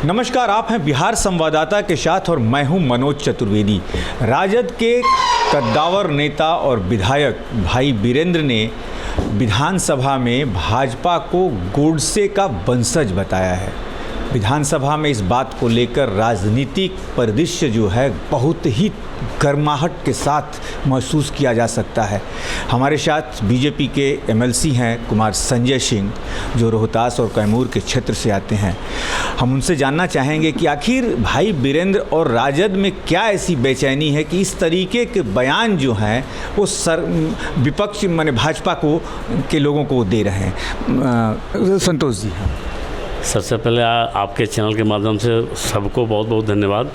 नमस्कार, आप हैं बिहार संवाददाता के साथ और मैं हूं मनोज चतुर्वेदी। राजद के कद्दावर नेता और विधायक भाई वीरेंद्र ने विधानसभा में भाजपा को गोडसे का वंशज बताया है। विधानसभा में इस बात को लेकर राजनीतिक परिदृश्य जो है बहुत ही गर्माहट के साथ महसूस किया जा सकता है। हमारे साथ बीजेपी के एमएलसी हैं कुमार संजय सिंह, जो रोहतास और कैमूर के क्षेत्र से आते हैं। हम उनसे जानना चाहेंगे कि आखिर भाई वीरेंद्र और राजद में क्या ऐसी बेचैनी है कि इस तरीके के बयान जो हैं वो विपक्ष माने भाजपा को के लोगों को दे रहे हैं। संतोष जी, सबसे पहले आपके चैनल के माध्यम से सबको बहुत बहुत धन्यवाद।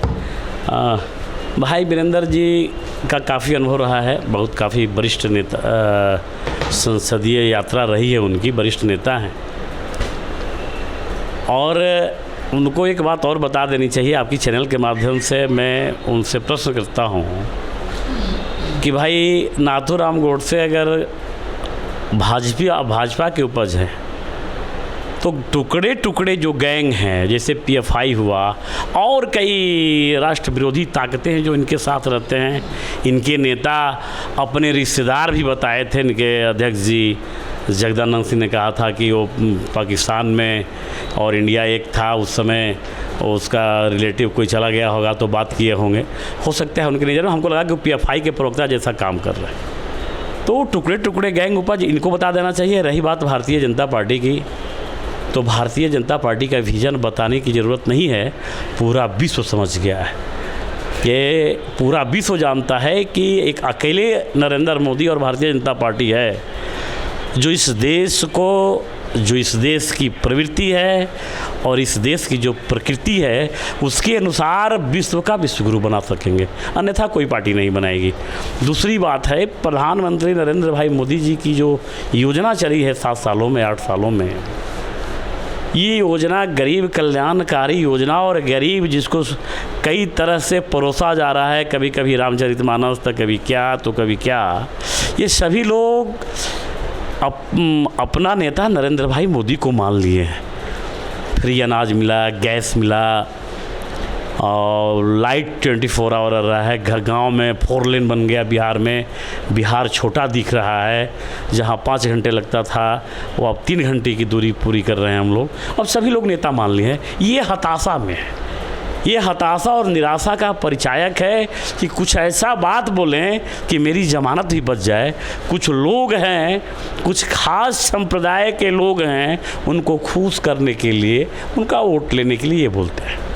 भाई वीरेंद्र जी का काफ़ी अनुभव रहा है, बहुत काफ़ी वरिष्ठ नेता, संसदीय यात्रा रही है उनकी, वरिष्ठ नेता हैं। और उनको एक बात और बता देनी चाहिए, आपकी चैनल के माध्यम से मैं उनसे प्रश्न करता हूँ कि भाई नाथूराम गोडसे अगर भाजपा के उपज है तो टुकड़े टुकड़े जो गैंग हैं, जैसे पीएफआई हुआ और कई राष्ट्र विरोधी ताकतें हैं जो इनके साथ रहते हैं, इनके नेता अपने रिश्तेदार भी बताए थे। इनके अध्यक्ष जी जगदानंद सिंह ने कहा था कि वो पाकिस्तान में और इंडिया एक था, उस समय उसका रिलेटिव कोई चला गया होगा तो बात किए होंगे, हो सकता है उनके नज़र में। हमको लगा कि वो पीएफआई के प्रवक्ता जैसा काम कर रहे हैं। तो टुकड़े टुकड़े गैंग उपज इनको बता देना चाहिए। रही बात भारतीय जनता पार्टी की, तो भारतीय जनता पार्टी का विजन बताने की ज़रूरत नहीं है, पूरा विश्व समझ गया है। ये पूरा विश्व जानता है कि एक अकेले नरेंद्र मोदी और भारतीय जनता पार्टी है जो इस देश की प्रवृत्ति है और इस देश की जो प्रकृति है उसके अनुसार विश्व का विश्वगुरु बना सकेंगे, अन्यथा कोई पार्टी नहीं बनाएगी। दूसरी बात है, प्रधानमंत्री नरेंद्र भाई मोदी जी की जो योजना चली है 7 सालों में 8 सालों में, ये योजना गरीब कल्याणकारी योजना और गरीब जिसको कई तरह से परोसा जा रहा है, कभी कभी रामचरितमानस तो कभी क्या तो कभी क्या, ये सभी लोग अपना नेता नरेंद्र भाई मोदी को मान लिए हैं। फ्री अनाज मिला, गैस मिला और लाइट 24 आवर रहा है। घर गांव में 4 लेन बन गया बिहार में। बिहार छोटा दिख रहा है, जहां 5 घंटे लगता था वो अब 3 घंटे की दूरी पूरी कर रहे हैं हम लोग। अब सभी लोग नेता मान लिए हैं। ये हताशा में है, ये हताशा और निराशा का परिचायक है कि कुछ ऐसा बात बोलें कि मेरी जमानत भी बच जाए। कुछ लोग हैं, कुछ खास संप्रदाय के लोग हैं, उनको खुश करने के लिए, उनका वोट लेने के लिए ये बोलते हैं।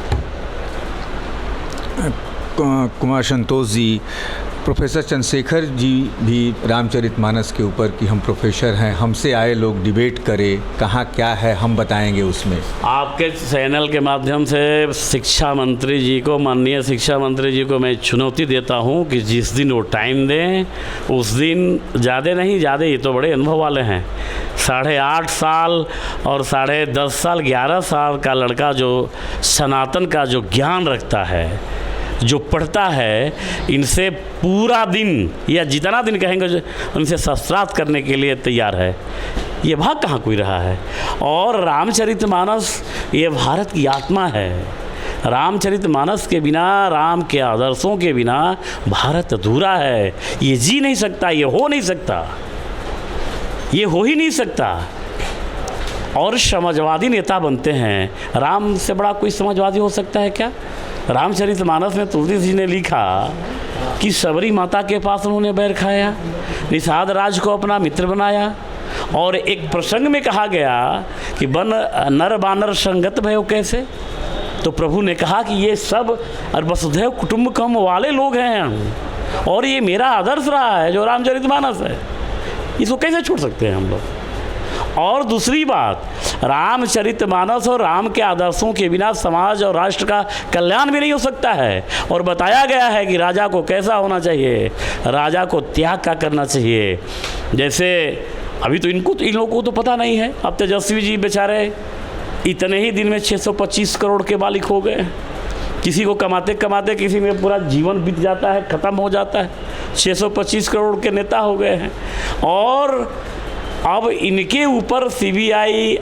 कुमार संतोष जी, प्रोफेसर चंद्रशेखर जी भी रामचरितमानस के ऊपर कि हम प्रोफेसर हैं, हमसे आए लोग डिबेट करें, कहाँ क्या है हम बताएंगे उसमें। आपके चैनल के माध्यम से शिक्षा मंत्री जी को, माननीय शिक्षा मंत्री जी को मैं चुनौती देता हूँ कि जिस दिन वो टाइम दें उस दिन, ज़्यादा नहीं, ज़्यादा ये तो बड़े अनुभव वाले हैं, 8.5 साल और 10.5 साल 11 साल का लड़का जो सनातन का जो ज्ञान रखता है, जो पढ़ता है, इनसे पूरा दिन या जितना दिन कहेंगे उनसे शस्त्रास्त्र करने के लिए तैयार है। ये भाग कहाँ कोई रहा है। और रामचरितमानस ये भारत की आत्मा है। रामचरितमानस के बिना, राम के आदर्शों के बिना भारत अधूरा है। ये जी नहीं सकता, ये हो नहीं सकता, ये हो ही नहीं सकता। और समाजवादी नेता बनते हैं। राम से बड़ा कोई समाजवादी हो सकता है क्या? रामचरितमानस में तुलसी जी ने लिखा कि सबरी माता के पास उन्होंने बैर खाया, निषाद राज को अपना मित्र बनाया। और एक प्रसंग में कहा गया कि बन नर बानर संगत भयो कैसे, तो प्रभु ने कहा कि ये सब और वसुधैव कुटुंबकम वाले लोग हैं और ये मेरा आदर्श रहा है जो रामचरितमानस है, इसको कैसे छोड़ सकते हैं हम लोग। और दूसरी बात, रामचरितमानस और राम के आदर्शों के बिना समाज और राष्ट्र का कल्याण भी नहीं हो सकता है। और बताया गया है कि राजा को कैसा होना चाहिए, राजा को त्याग का करना चाहिए। जैसे अभी तो इन लोगों को तो पता नहीं है। अब तेजस्वी जी बेचारे इतने ही दिन में 625 करोड़ के मालिक हो गए। किसी को कमाते कमाते किसी में पूरा जीवन बीत जाता है, ख़त्म हो जाता है। 625 करोड़ के नेता हो गए हैं। और अब इनके ऊपर सीबीआई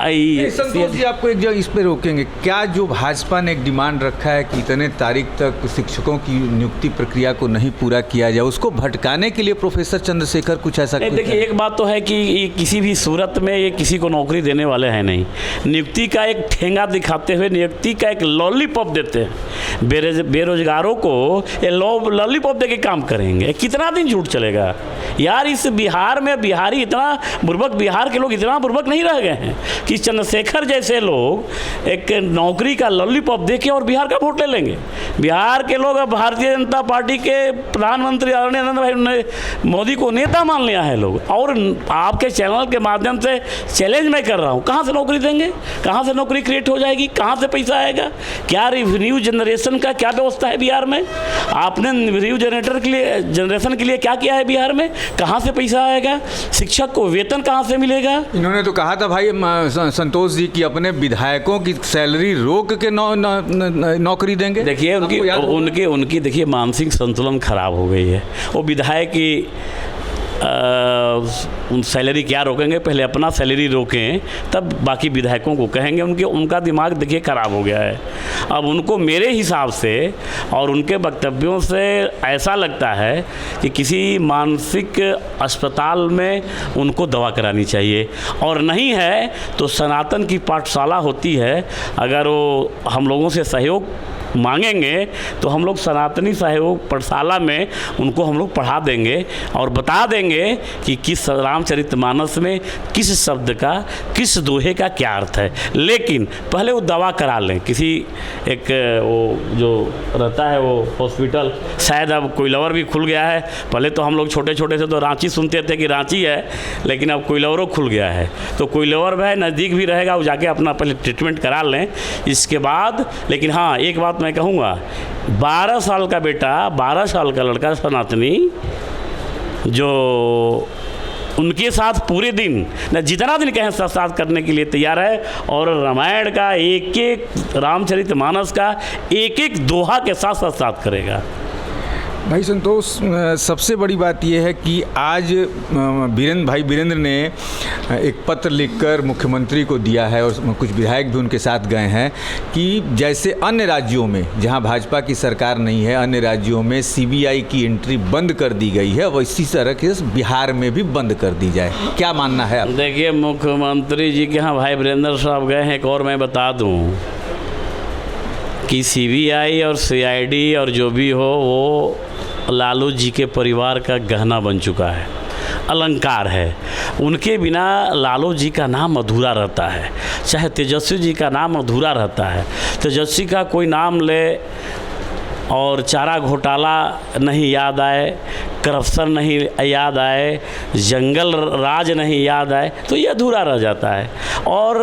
संतोष जी, आपको एक जगह इस पे रोकेंगे। क्या जो भाजपा ने एक डिमांड रखा है कि इतने तारीख तक शिक्षकों की नियुक्ति प्रक्रिया को नहीं पूरा किया जाए, उसको भटकाने के लिए प्रोफेसर चंद्रशेखर कुछ ऐसा? देखिए, एक बात तो है कि ये किसी भी सूरत में ये किसी को नौकरी देने वाले हैं नहीं। नियुक्ति का एक ठेंगा दिखाते हुए नियुक्ति का एक लॉलीपॉप देते हैं। बेरोजगारों को ये लॉलीपॉप दे के काम करेंगे। कितना दिन झूठ चलेगा यार? इस बिहार में बिहारी इतना बुर्बक, बिहार के लोग इतना बुर्बक नहीं रह गए हैं कि चंद्रशेखर जैसे लोग एक नौकरी का लॉलीपॉप देके और बिहार का वोट ले लेंगे। बिहार के लोग अब भारतीय जनता पार्टी के प्रधानमंत्री आदरणीय नरेंद्र भाई मोदी को नेता मान लिया है लोग। और आपके चैनल के माध्यम से चैलेंज मैं कर रहा हूँ, कहाँ से नौकरी देंगे? कहाँ से नौकरी क्रिएट हो जाएगी? कहाँ से पैसा आएगा? क्या रिव्यू जनरेशन का क्या व्यवस्था है बिहार में? आपने रिव्यू जनरेशन के लिए क्या किया है बिहार में? कहाँ से पैसा आएगा? शिक्षक को वेतन कहाँ से मिलेगा? इन्होंने तो कहा था भाई संतोष जी कि अपने विधायकों की सैलरी रोक के नौकरी देंगे। देखिए, उनकी देखिए मानसिक संतुलन खराब हो गई है। वो विधायक की सैलरी क्या रोकेंगे? पहले अपना सैलरी रोकें, तब बाकी विधायकों को कहेंगे। उनका दिमाग देखिए खराब हो गया है। अब उनको मेरे हिसाब से और उनके वक्तव्यों से ऐसा लगता है कि किसी मानसिक अस्पताल में उनको दवा करानी चाहिए, और नहीं है तो सनातन की पाठशाला होती है, अगर वो हम लोगों से सहयोग मांगेंगे तो हम लोग सनातनी सहयोग पाठशाला में उनको हम लोग पढ़ा देंगे और बता देंगे कि किस रामचरितमानस में किस शब्द का, किस दोहे का क्या अर्थ है। लेकिन पहले वो दवा करा लें किसी एक वो जो रहता है वो हॉस्पिटल, शायद अब कोइलवर भी खुल गया है। पहले तो हम लोग छोटे छोटे से तो रांची सुनते थे कि रांची है, लेकिन अब कोइलवरों खुल गया है। तो कोइलवर है, नज़दीक भी रहेगा, वो जाके अपना पहले ट्रीटमेंट करा लें। इसके बाद लेकिन हाँ, एक बात मैं कहूँगा, 12 साल का बेटा, 12 साल का लड़का सनातनी जो उनके साथ पूरे दिन न जितना दिन कहें साथ करने के लिए तैयार है, और रामायण का एक एक, रामचरितमानस का एक एक दोहा के साथ साथ करेगा। भाई संतोष, सबसे बड़ी बात यह है कि आज वीरेंद्र ने एक पत्र लिखकर मुख्यमंत्री को दिया है, और कुछ विधायक भी उनके साथ गए हैं, कि जैसे अन्य राज्यों में जहां भाजपा की सरकार नहीं है, अन्य राज्यों में सीबीआई की एंट्री बंद कर दी गई है, वैसी तरह के बिहार में भी बंद कर दी जाए। क्या मानना है आप? देखिए, मुख्यमंत्री जी के यहाँ भाई वीरेंद्र साहब गए हैं। एक और मैं बता दूँ कि सीबीआई और सीआईडी और जो भी हो, वो लालू जी के परिवार का गहना बन चुका है, अलंकार है। उनके बिना लालू जी का नाम अधूरा रहता है, चाहे तेजस्वी जी का नाम अधूरा रहता है। तेजस्वी का कोई नाम ले और चारा घोटाला नहीं याद आए, करप्शन नहीं याद आए, जंगल राज नहीं याद आए, तो ये अधूरा रह जाता है। और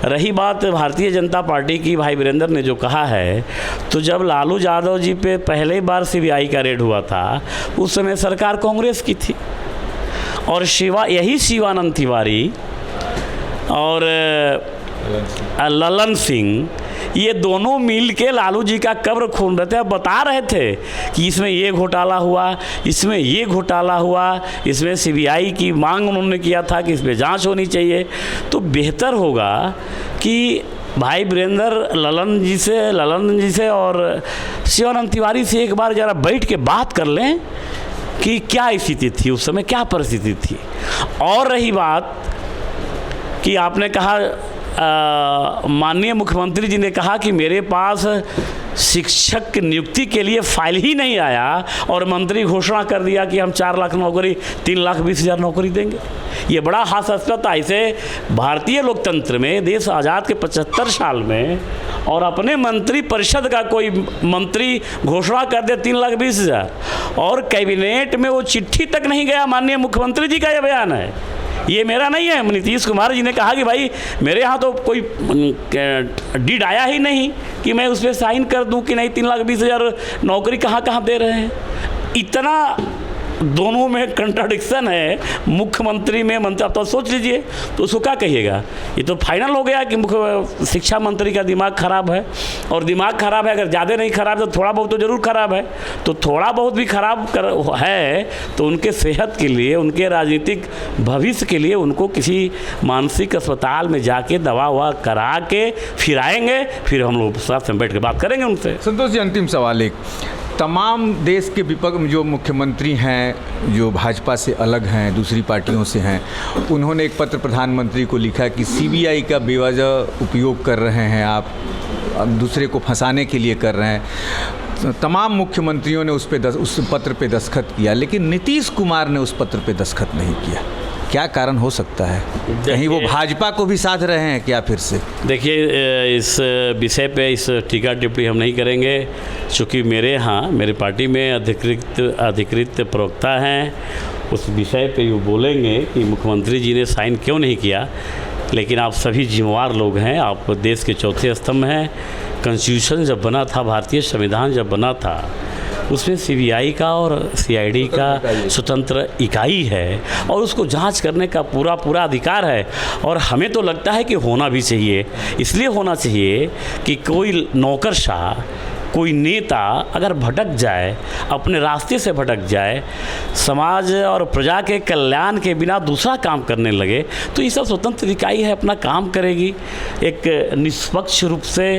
रही बात भारतीय जनता पार्टी की, भाई वीरेंद्र ने जो कहा है, तो जब लालू यादव जी पे पहले बार सीबीआई का रेड हुआ था, उस समय सरकार कांग्रेस की थी, और यही शिवानंद तिवारी और ललन सिंह, ये दोनों मिल के लालू जी का कब्र खोल रहे थे। अब बता रहे थे कि इसमें ये घोटाला हुआ, इसमें ये घोटाला हुआ, इसमें सीबीआई की मांग उन्होंने किया था कि इसमें जांच होनी चाहिए। तो बेहतर होगा कि भाई वीरेंद्र ललन जी से और शिवानंद तिवारी से एक बार ज़रा बैठ के बात कर लें कि क्या स्थिति थी उस समय, क्या परिस्थिति थी। और रही बात कि आपने कहा, माननीय मुख्यमंत्री जी ने कहा कि मेरे पास शिक्षक की नियुक्ति के लिए फाइल ही नहीं आया, और मंत्री घोषणा कर दिया कि हम 4 लाख नौकरी, 3,20,000 नौकरी देंगे। ये बड़ा हास्यास्पद। ऐसे भारतीय लोकतंत्र में, देश आज़ाद के 75 साल में, और अपने मंत्री परिषद का कोई मंत्री घोषणा कर दे 3,20,000, और कैबिनेट में वो चिट्ठी तक नहीं गया। माननीय मुख्यमंत्री जी का यह बयान है, ये मेरा नहीं है। नीतीश कुमार जी ने कहा कि भाई मेरे यहाँ तो कोई डीड आया ही नहीं कि मैं उस पर साइन कर दूं कि नहीं 3,20,000 नौकरी कहाँ कहाँ दे रहे हैं। इतना दोनों में कंट्राडिक्शन है, मुख्यमंत्री में मंत्री, आप तो सोच लीजिए तो उसको क्या कहिएगा। ये तो फाइनल हो गया कि मुख्य शिक्षा मंत्री का दिमाग खराब है, और दिमाग खराब है, अगर ज़्यादा नहीं खराब तो थोड़ा बहुत तो ज़रूर खराब है। तो थोड़ा बहुत भी खराब है तो उनके सेहत के लिए, उनके राजनीतिक भविष्य के लिए उनको किसी मानसिक अस्पताल में जाके दवा ववा करा के फिर आएंगे, फिर हम लोग साथ में बैठ के बात करेंगे उनसे। संतोष जी, अंतिम सवाल एक, तमाम देश के विपक्ष जो मुख्यमंत्री हैं, जो भाजपा से अलग हैं, दूसरी पार्टियों से हैं, उन्होंने एक पत्र प्रधानमंत्री को लिखा कि सीबीआई का बेवजह उपयोग कर रहे हैं आप, दूसरे को फंसाने के लिए कर रहे हैं। तमाम मुख्यमंत्रियों ने उस पत्र पे दस्तखत किया, लेकिन नीतीश कुमार ने उस पत्र पे दस्तखत नहीं किया। क्या कारण हो सकता है? कहीं वो भाजपा को भी साध रहे हैं क्या फिर से? देखिए, इस विषय पे इस टीका टिप्पणी हम नहीं करेंगे, चूँकि मेरे पार्टी में अधिकृत प्रवक्ता हैं, उस विषय पे वो बोलेंगे कि मुख्यमंत्री जी ने साइन क्यों नहीं किया। लेकिन आप सभी जिम्मेवार लोग हैं, आप देश के चौथे स्तंभ हैं। कॉन्स्टिट्यूशन जब बना था, भारतीय संविधान जब बना था, उसमें सीबीआई का और सीआईडी का स्वतंत्र इकाई है और उसको जांच करने का पूरा अधिकार है। और हमें तो लगता है कि होना भी चाहिए। इसलिए होना चाहिए कि कोई नौकरशाह, कोई नेता अगर भटक जाए, अपने रास्ते से भटक जाए, समाज और प्रजा के कल्याण के बिना दूसरा काम करने लगे, तो ये सब स्वतंत्र इकाई है, अपना काम करेगी, एक निष्पक्ष रूप से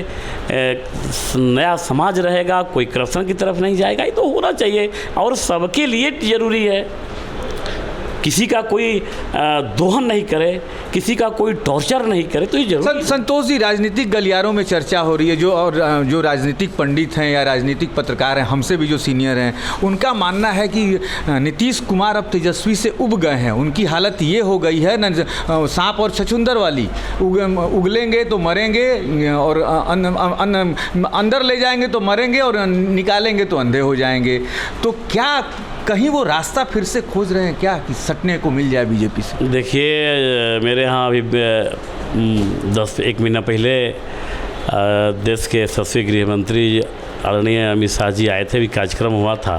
नया समाज रहेगा, कोई करप्शन की तरफ नहीं जाएगा। ये तो होना चाहिए और सबके लिए ज़रूरी है। किसी का कोई दोहन नहीं करे, किसी का कोई टॉर्चर नहीं करे, तो ये जरूर। संतोष जी, राजनीतिक गलियारों में चर्चा हो रही है, जो राजनीतिक पंडित हैं या राजनीतिक पत्रकार हैं, हमसे भी जो सीनियर हैं, उनका मानना है कि नीतीश कुमार अब तेजस्वी से उब गए हैं। उनकी हालत ये हो गई है न, सांप और छछूंदर वाली, उगलेंगे तो मरेंगे और अंदर ले जाएंगे तो मरेंगे और निकालेंगे तो अंधे हो जाएंगे। तो क्या कहीं वो रास्ता फिर से खोज रहे हैं क्या कि सटने को मिल जाए बीजेपी से? देखिए, मेरे यहाँ अभी 1 महीना पहले देश के यशस्वी गृह मंत्री आदरणीय अमित शाह जी आए थे, भी कार्यक्रम हुआ था।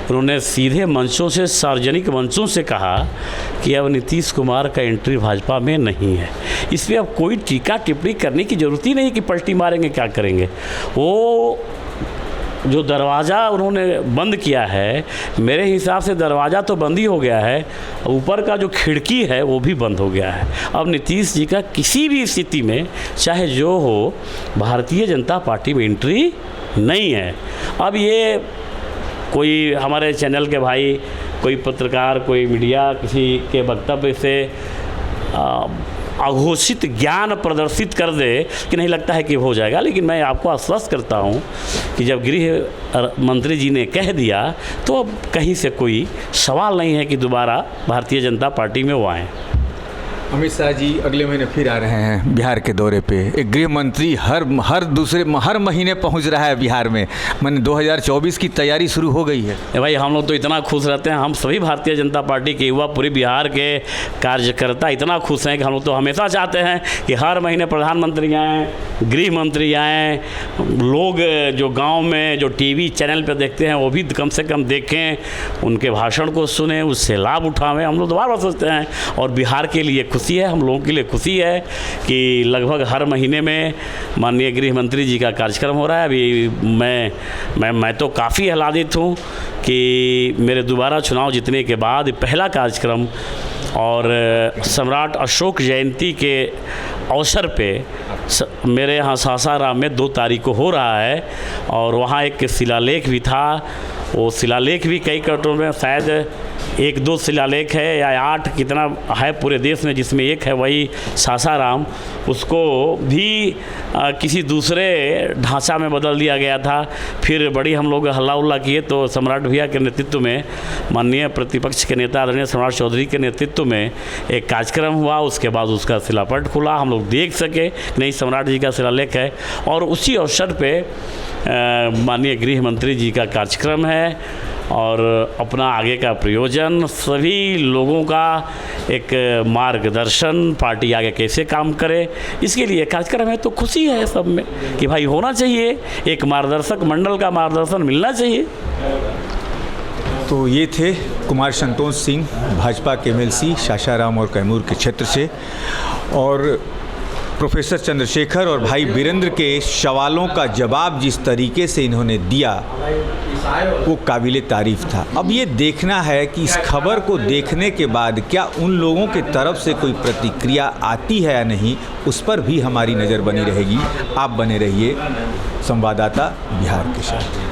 उन्होंने सीधे मंचों से, सार्वजनिक मंचों से कहा कि अब नीतीश कुमार का एंट्री भाजपा में नहीं है। इसमें अब कोई टीका टिप्पणी करने की ज़रूरत ही नहीं कि पलटी मारेंगे, क्या करेंगे। वो जो दरवाज़ा उन्होंने बंद किया है, मेरे हिसाब से दरवाज़ा तो बंद ही हो गया है, ऊपर का जो खिड़की है वो भी बंद हो गया है। अब नीतीश जी का किसी भी स्थिति में, चाहे जो हो, भारतीय जनता पार्टी में एंट्री नहीं है। अब ये कोई हमारे चैनल के भाई, कोई पत्रकार, कोई मीडिया किसी के वक्तव्य से अघोषित ज्ञान प्रदर्शित कर दे कि नहीं लगता है कि हो जाएगा, लेकिन मैं आपको आश्वस्त करता हूं कि जब गृह मंत्री जी ने कह दिया तो अब कहीं से कोई सवाल नहीं है कि दोबारा भारतीय जनता पार्टी में वो आएँ। अमित शाह जी अगले महीने फिर आ रहे हैं बिहार के दौरे पे। एक गृह मंत्री हर महीने पहुंच रहा है बिहार में। मैंने 2024 की तैयारी शुरू हो गई है। भाई, हम लोग तो इतना खुश रहते हैं, हम सभी भारतीय जनता पार्टी के युवा, पूरे बिहार के कार्यकर्ता इतना खुश हैं कि हम लोग तो हमेशा चाहते हैं कि हर महीने प्रधानमंत्री आएँ, गृह मंत्री आएँ, लोग जो गाँव में जो टीवी चैनल पर देखते हैं वो भी कम से कम देखें, उनके भाषण को सुने, उससे लाभ उठावें। हम लोग तो बार-बार सोचते हैं और बिहार के लिए खुशी है, हम लोगों के लिए खुशी है कि लगभग हर महीने में माननीय गृह मंत्री जी का कार्यक्रम हो रहा है। अभी मैं तो काफ़ी आह्लादित हूँ कि मेरे दोबारा चुनाव जीतने के बाद पहला कार्यक्रम और सम्राट अशोक जयंती के अवसर पे मेरे यहाँ सासाराम में 2 तारीख को हो रहा है और वहाँ एक शिलालेख भी था। वो शिलालेख भी कई कटों में, शायद 1-2 शिलालेख है या 8 कितना है पूरे देश में, जिसमें एक है वही सासाराम, उसको भी किसी दूसरे ढांचा में बदल दिया गया था। फिर बड़ी हम लोग हल्ला उल्ला किए तो सम्राट भैया के नेतृत्व में, माननीय प्रतिपक्ष के नेता आदरणीय सम्राट चौधरी के नेतृत्व में एक कार्यक्रम हुआ। उसके बाद उसका शिलापट खुला, हम लोग देख सके नहीं सम्राट जी का शिलालेख है। और उसी अवसर पे माननीय गृह मंत्री जी का कार्यक्रम है और अपना आगे का प्रयोजन, सभी लोगों का एक मार्गदर्शन, पार्टी आगे कैसे काम करे, इसके लिए कार्यक्रम है। तो खुशी है सब में कि भाई होना चाहिए, एक मार्गदर्शक मंडल का मार्गदर्शन मिलना चाहिए। तो ये थे कुमार संतोष सिंह, भाजपा के एमएलसी सासाराम और कैमूर के क्षेत्र से, और प्रोफेसर चंद्रशेखर और भाई वीरेंद्र के सवालों का जवाब जिस तरीके से इन्होंने दिया वो काबिले तारीफ़ था। अब ये देखना है कि इस खबर को देखने के बाद क्या उन लोगों के तरफ से कोई प्रतिक्रिया आती है या नहीं, उस पर भी हमारी नज़र बनी रहेगी। आप बने रहिए संवाददाता बिहार के साथ।